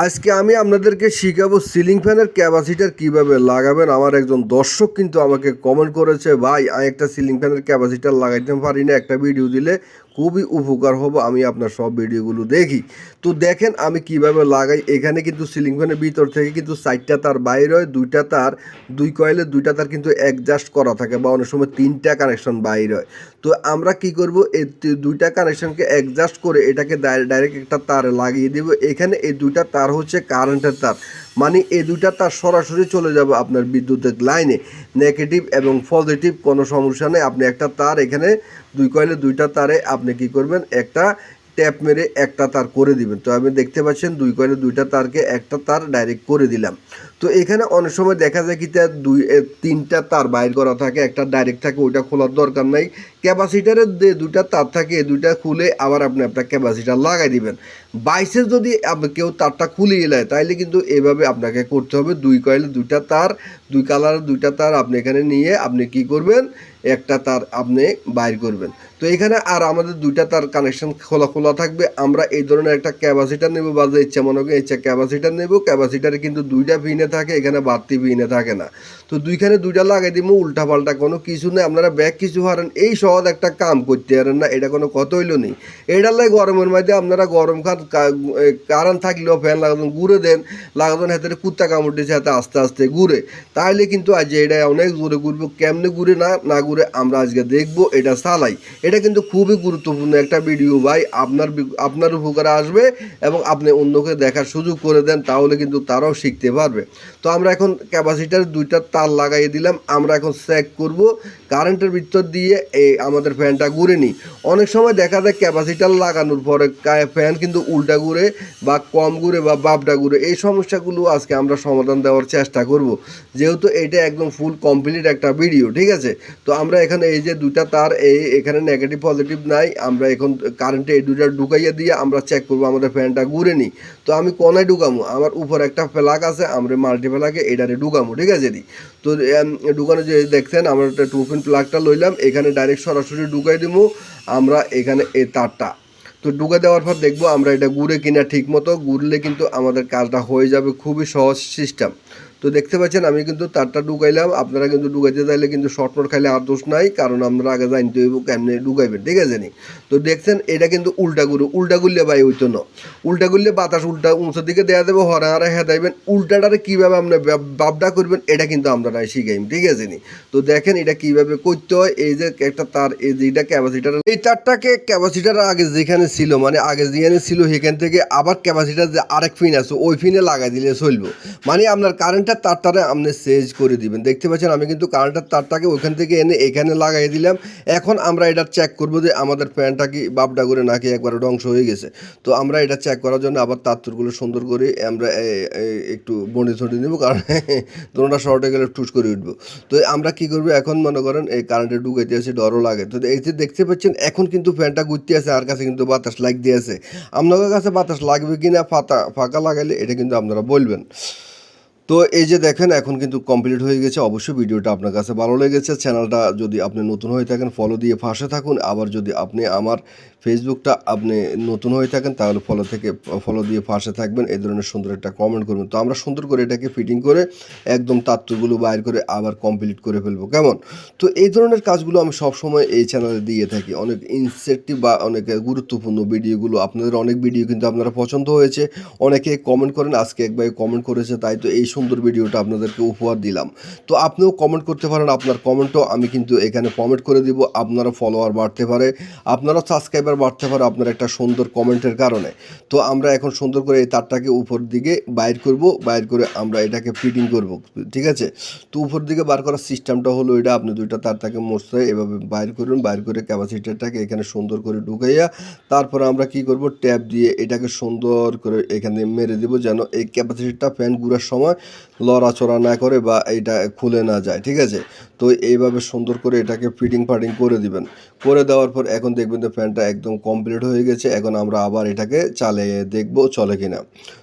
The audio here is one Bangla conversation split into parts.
আজকে আমি আপনাদেরকে শিখাবো সিলিং ফ্যানের ক্যাপাসিটার কিভাবে লাগাবেন। আমার একজন দর্শক কিন্তু আমাকে কমেন্ট করেছে, ভাই আমি একটা সিলিং ফ্যানের ক্যাপাসিটার লাগাইতে পারি না, একটা ভিডিও দিলে খুবই উপকার হবো। আমি আপনার সব ভিডিওগুলো দেখি, তো দেখেন আমি কিভাবে লাগাই। এখানে কিন্তু সিলিং ফ্যানের ভিতর থেকে কিন্তু 4টা তার বাইর হয়, 2টা তার, 2 কয়েলের 2টা তার কিন্তু অ্যাডজাস্ট করা থাকে, বা অনেক সময় 3টা কানেকশন বাইর হয়। তো আমরা কি করব, এই 2টা কানেকশনকে অ্যাডজাস্ট করে এটাকে ডাইরেক্ট একটা তারে লাগিয়ে দেব। এখানে এই 2টা তার হচ্ছে কারেন্টের তার, মানে এই 2টা তার সরাসরি চলে যাবে আপনার বিদ্যুতের লাইনে। নেগেটিভ এবং পজিটিভ কোনো সমস্যা নেই। আপনি একটা তার এখানে 2 কয়েলের 2টা তারে আপনি কি করবেন, একটা ট্যাপ মেরে একটা তার করে দিবেন। তো আমি দেখতে পাচ্ছেন 2 কয়েলের 2টা তারকে একটা তার ডাইরেক্ট করে দিলাম। তো এখানে অনেক সময় দেখা যায় কি, তার 3টা তার বাইর করা থাকে, একটা ডাইরেক্ট থাকে, ওইটা খোলার দরকার নাই। ক্যাপাসিটারের যে 2টা তার থাকে, এই 2টা খুলে আবার আপনি আপনার ক্যাপাসিটার লাগাই দিবেন। বাইসে যদি কেউ তারটা খুলে এলায়, তাইলে কিন্তু এভাবে আপনাকে করতে হবে। 2 কয়েলের 2টা তার, 2 কালারের 2টা তার আপনি এখানে নিয়ে আপনি কি করবেন, একটা তার আপনি বাইর করবেন। তো এখানে আর আমাদের 2টা তার কানেকশন খোলা খোলা থাকবে। আমরা এই ধরনের একটা ক্যাপাসিটার নেব, বা যে ইচ্ছা মনে করি ইচ্ছা ক্যাপাসিটার নেব। ক্যাপাসিটারে কিন্তু 2টা পিনে থাকে, এখানে বাড়তি পিনে থাকে না। তো 2টা লাগাই দিব, উল্টা পাল্টা কোনো কিছু নেই। আপনারা ব্যাগ কিছু হারেন, এই সহজ একটা কাম করতে পারেন না, এটা কোনো কত হইল নেই। এটার লাই গরমের মধ্যে আপনারা গরম খান, কারেন্ট থাকলেও ফ্যান লাগাবেন, ঘুরে দেন, লাগাবেন হাতে কুত্তা কামড় দিয়েছে হাতে, আস্তে আস্তে ঘুরে। তাহলে কিন্তু আজ এটা অনেক জোরে ঘুরবো। কেমনে ঘুরে না ঘুরে আমরা আজকে দেখবো, এটা চালাই। এটা কিন্তু খুবই গুরুত্বপূর্ণ একটা ভিডিও ভাই, আপনার উপকারে আসবে এবং আপনি অন্যকে দেখার সুযোগ করে দেন, তাহলে কিন্তু তারাও শিখতে পারবে। তো আমরা এখন ক্যাপাসিটার 2টা তার লাগাইয়ে দিলাম। আমরা এখন চেক করব কারেন্টের ভিতর দিয়ে এই আমাদের ফ্যানটা ঘুরে নিই। অনেক সময় দেখা যায় ক্যাপাসিটার লাগানোর পরে ফ্যান কিন্তু উল্টা ঘুরে, বা কম ঘুরে, বা বাপটা ঘুরে। এই সমস্যাগুলো আজকে আমরা সমাধান দেওয়ার চেষ্টা করব, যেহেতু এটা একদম ফুল কমপ্লিট একটা ভিডিও, ঠিক আছে। তো আমরা এখানে এই যে 2টা তার, এখানে নেগেটিভ পজিটিভ নাই, আমরা এখন কারেন্টে এই 2টা ঢুকাইয়া দিয়ে আমরা চেক করবো আমাদের ফ্যানটা ঘুরে নিই। তো আমি কোনায় ঢুকামো, আমার উপর একটা প্লাগ আছে, আমরা মাল্টি প্লাগে এটারে ঢুকামো, ঠিক আছে দি। তো ঢুকানো যে দেখছেন, আমরা একটা 2 পিন প্লাগটা লইলাম, এখানে ডাইরেক্ট সরাসরি ঢুকাই দিব আমরা এখানে এই তারটা। তো ঢুকে দেওয়ার পর দেখবো আমরা এটা ঘুরে কিনা। ঠিক মতো ঘুরলে কিন্তু আমাদের কাজটা হয়ে যাবে, খুবই সহজ সিস্টেম। তো দেখতে পাচ্ছেন আমি কিন্তু তারটা ঢুকাইলাম। আপনারা কিন্তু ঢুকাইতে চাইলে কিন্তু শর্টকাট খাইলে আর দোষ নাই, কারণ আমরা আগে জানতে হইব কেমনে ঢুকাইবেন, ঠিক আছে নি। তো দেখছেন এটা কিন্তু উল্টা ঘুরলে ভাই হইতো না। উল্টা ঘুরলে বাতাস উল্টা উঁচুর দিকে দেওয়া দেবো, হরা হারা হেদাইবেন। উল্টাটারে কীভাবে আপনি বাপডা করবেন, এটা কিন্তু আমরা শিখাইম, ঠিক আছে নি। তো দেখেন এটা কিভাবে করতে হয়। এই যে একটা তার, এই যে এটা ক্যাপাসিটার, এই তারটাকে ক্যাপাসিটার আগে যেখানে ছিল, মানে আগে যেখানে ছিল সেখান থেকে আবার ক্যাপাসিটার যে আরেক ফিন আছে ওই ফিনে লাগাই দিলে চলবো। মানে আপনার কারেন্টের তারটারে আপনি চেঞ্জ করে দিবেন। দেখতে পাচ্ছেন আমি কিন্তু কারেন্টের তারটাকে ওইখান থেকে এনে এখানে লাগাই দিলাম। এখন আমরা এটা চেক করবো যে আমাদের ফ্যানটা কি বাপডা করে নাকি একবারে ধ্বংস হয়ে গেছে। তো আমরা এটা চেক করার জন্য আবার তারগুলো সুন্দর করে আমরা একটু বন্ডি ছড়ি নেবো, কারণ দোনোটা শর্টে গেলে টুস করে উঠবো। তো আমরা কি করবো, এখন মনে করেন এই কারেন্টে ঢুকাইতে আছে, ডরও লাগে। তো এই যে দেখতে পাচ্ছেন এখন কিন্তু ফ্যানটা ঘুরতে আছে, আর কাছে কিন্তু বাতাস লাগ দিয়ে আছে। আপনাদের কাছে বাতাস লাগবে কিনা ফাঁকা লাগাইলে এটা কিন্তু আপনারা বলবেন। তো এই যে দেখেন এখন কিন্তু কমপ্লিট হয়ে গেছে। অবশ্যই ভিডিওটা আপনার কাছে ভালো লেগেছে। চ্যানেলটা যদি আপনি নতুন হয়ে থাকেন ফলো দিয়ে পাশে থাকুন। আবার যদি আপনি আমার ফেসবুকটা আপনি নতুন হয়ে থাকেন, তাহলে ফলো দিয়ে পাশে থাকবেন। এই ধরনের সুন্দর একটা কমেন্ট করবেন। তো আমরা সুন্দর করে এটাকে ফিটিং করে একদম তাত্ত্বগুলো বাইর করে আবার কমপ্লিট করে ফেলবো, কেমন? তো এই ধরনের কাজগুলো আমি সবসময় এই চ্যানেলে দিয়ে থাকি। অনেক ইনসেক্টিভ বা অনেক গুরুত্বপূর্ণ ভিডিওগুলো, আপনাদের অনেক ভিডিও কিন্তু আপনারা পছন্দ হয়েছে, অনেকে কমেন্ট করেন। আজকে এক ভাই কমেন্ট করেছে, তাই তো এই সুন্দর ভিডিওটা আপনাদেরকে উপহার দিলাম। তো আপনিও কমেন্ট করতে পারেন, আপনার কমেন্টও আমি কিন্তু এখানে কমেন্ট করে দিব। আপনারা ফলোয়ার বাড়তে পারে, আপনারা সাবস্ক্রাইবার বাড়তে পারে আপনার একটা সুন্দর কমেন্টের কারণে। তো আমরা এখন সুন্দর করে এই তারটাকে উপর দিকে বাইর করব, বাইর করে আমরা এটাকে ফিটিং করব, ঠিক আছে। তো উপর দিকে বার করার সিস্টেমটা হলো এটা, আপনি 2টা তারটাকে মশলায় এভাবে বাইর করুন, বাইর করে ক্যাপাসিটারটাকে এখানে সুন্দর করে ঢুকাইয়া তারপরে আমরা কি করব, ট্যাপ দিয়ে এটাকে সুন্দর করে এখানে মেরে দেবো, যেন এই ক্যাপাসিটারটা ফ্যান ঘুরার সময় লড়াচড়া না করে বা এটা খুলে না যায়, ঠিক আছে। তো এইভাবে সুন্দর করে এটাকে ফিটিং করে দিবেন। করে দেওয়ার পর এখন দেখবেন যে ফ্যানটা একদম কমপ্লিট হয়ে গেছে। এখন আমরা আবার এটাকে চালিয়ে দেখব চলে কিনা।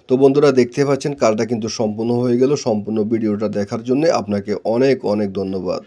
তো বন্ধুরা দেখতে পাচ্ছেন কাজটা কিন্তু সম্পূর্ণ হয়ে গেল। সম্পূর্ণ ভিডিওটা দেখার জন্য আপনাকে অনেক অনেক ধন্যবাদ।